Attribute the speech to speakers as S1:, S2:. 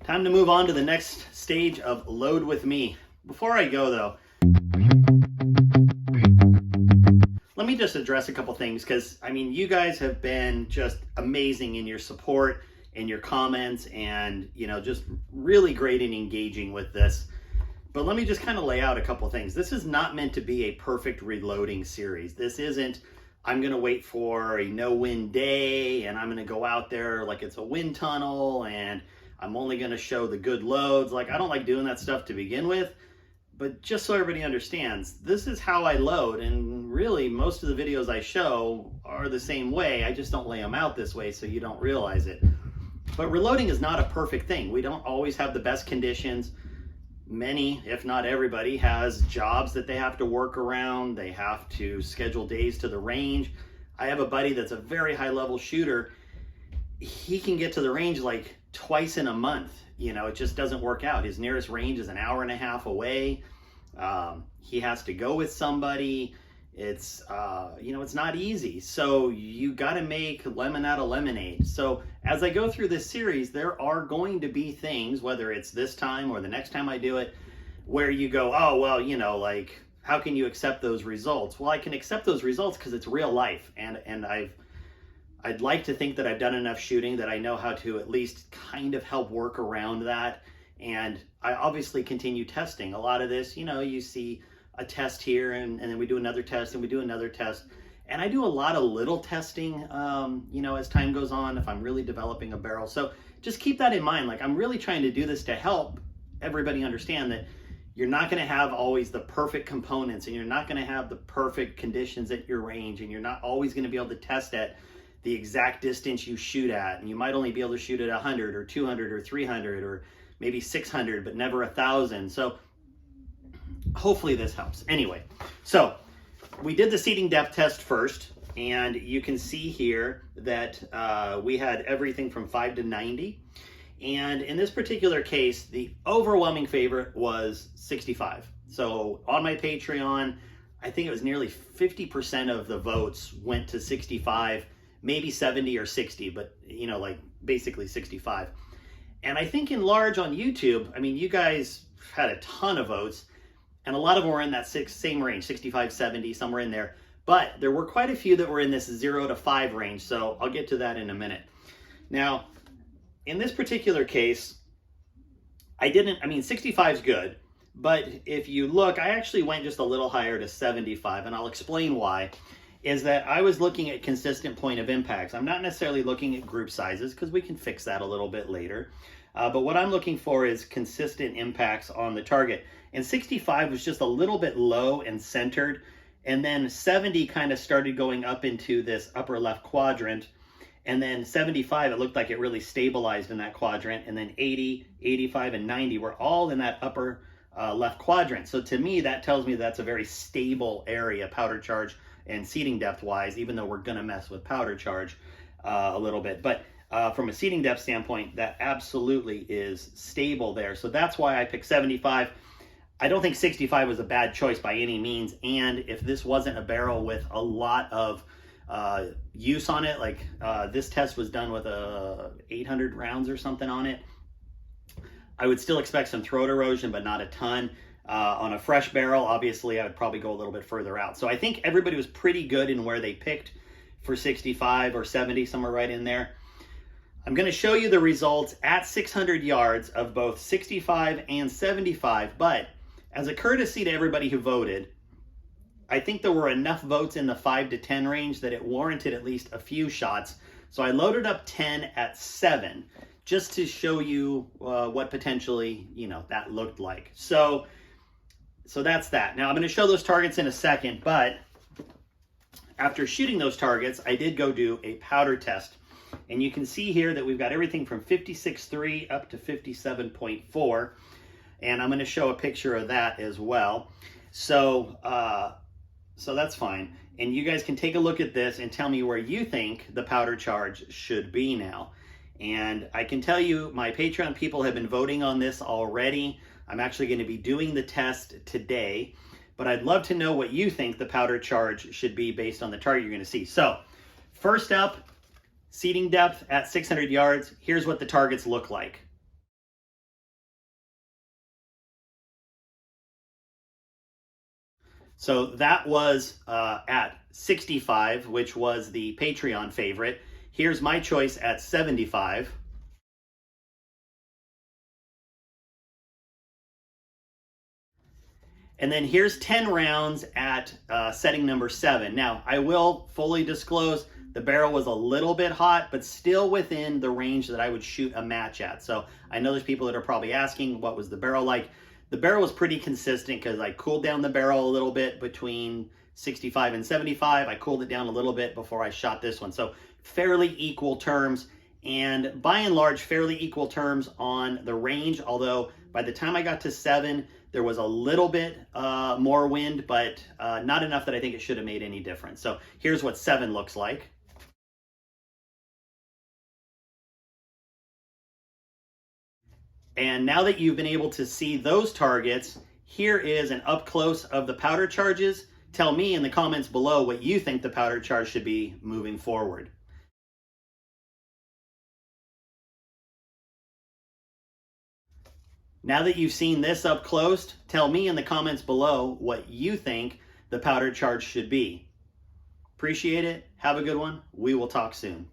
S1: Time to move on to the next stage of load with me. Before I go though, let me just address a couple things because I mean, you guys have been just amazing in your support and your comments and, you know, just really great in engaging with this. But let me just kind of lay out a couple things. This is not meant to be a perfect reloading series. This isn't, I'm going to wait for a no-win day and I'm going to go out there like it's a wind tunnel and I'm only going to show the good loads. Like, I don't like doing that stuff to begin with. But just so everybody understands, this is how I load, and really most of the videos I show are the same way. I just don't lay them out this way so you don't realize it. But reloading is not a perfect thing. We don't always have the best conditions. Many, if not everybody, has jobs that they have to work around. They have to schedule days to the range. I have a buddy that's a very high level shooter. He can get to the range like twice in a month. You know, it just doesn't work out. His nearest range is an hour and a half away. He has to go with somebody. It's, you know, it's not easy. So you got to make lemon out of lemonade. So as I go through this series, there are going to be things, whether it's this time or the next time I do it, where you go, oh, well, you know, like, how can you accept those results? Well, I can accept those results because it's real life. And I'd like to think that I've done enough shooting that I know how to at least kind of help work around that. And I obviously continue testing. A lot of this, you know, you see a test here and then we do another test and we do another test. And I do a lot of little testing, you know, as time goes on, if I'm really developing a barrel. So just keep that in mind. Like, I'm really trying to do this to help everybody understand that you're not going to have always the perfect components and you're not going to have the perfect conditions at your range, and you're not always going to be able to test at the exact distance you shoot at, and you might only be able to shoot at 100 or 200 or 300 or maybe 600, but never 1,000. So hopefully this helps. Anyway, so we did the seating depth test first, and you can see here that we had everything from 5 to 90. And in this particular case, the overwhelming favorite was 65. So on my Patreon, I think it was nearly 50% of the votes went to 65. Maybe 70 or 60, but you know, like basically 65. And I think in large on YouTube, I mean, you guys had a ton of votes and a lot of them were in that same range, 65, 70, somewhere in there. But there were quite a few that were in this 0 to 5 range. So I'll get to that in a minute. Now, in this particular case, I mean, 65 is good. But if you look, I actually went just a little higher to 75, and I'll explain why. Is that I was looking at consistent point of impacts. I'm not necessarily looking at group sizes because we can fix that a little bit later. But what I'm looking for is consistent impacts on the target. And 65 was just a little bit low and centered. And then 70 kind of started going up into this upper left quadrant. And then 75, it looked like it really stabilized in that quadrant. And then 80, 85, and 90 were all in that upper left quadrant. So to me, that tells me that's a very stable area, powder charge and seating depth wise, even though we're gonna mess with powder charge a little bit. But from a seating depth standpoint, that absolutely is stable there. So that's why I picked 75. I don't think 65 was a bad choice by any means. And if this wasn't a barrel with a lot of use on it, like this test was done with 800 rounds or something on it, I would still expect some throat erosion, but not a ton. On a fresh barrel, obviously, I would probably go a little bit further out. So I think everybody was pretty good in where they picked for 65 or 70, somewhere right in there. I'm going to show you the results at 600 yards of both 65 and 75, but as a courtesy to everybody who voted, I think there were enough votes in the 5 to 10 range that it warranted at least a few shots. So I loaded up 10 at 7 just to show you what potentially, you know, that looked like. So that's that. Now I'm going to show those targets in a second, but after shooting those targets, I did go do a powder test. And you can see here that we've got everything from 56.3 up to 57.4. And I'm going to show a picture of that as well. So that's fine. And you guys can take a look at this and tell me where you think the powder charge should be now. And I can tell you my Patreon people have been voting on this already. I'm actually going to be doing the test today, but I'd love to know what you think the powder charge should be based on the target you're going to see. So first up, seating depth at 600 yards. Here's what the targets look like. So that was at 65, which was the Patreon favorite. Here's my choice at 75. And then here's 10 rounds at setting number 7. Now, I will fully disclose the barrel was a little bit hot, but still within the range that I would shoot a match at. So I know there's people that are probably asking, what was the barrel like? The barrel was pretty consistent because I cooled down the barrel a little bit between 65 and 75. I cooled it down a little bit before I shot this one. So fairly equal terms, and by and large, fairly equal terms on the range. Although by the time I got to 7, there was a little bit more wind, but not enough that I think it should have made any difference. So here's what 7 looks like. And now that you've been able to see those targets, here is an up close of the powder charges. Tell me in the comments below what you think the powder charge should be moving forward. Now that you've seen this up close, tell me in the comments below what you think the powder charge should be. Appreciate it. Have a good one. We will talk soon.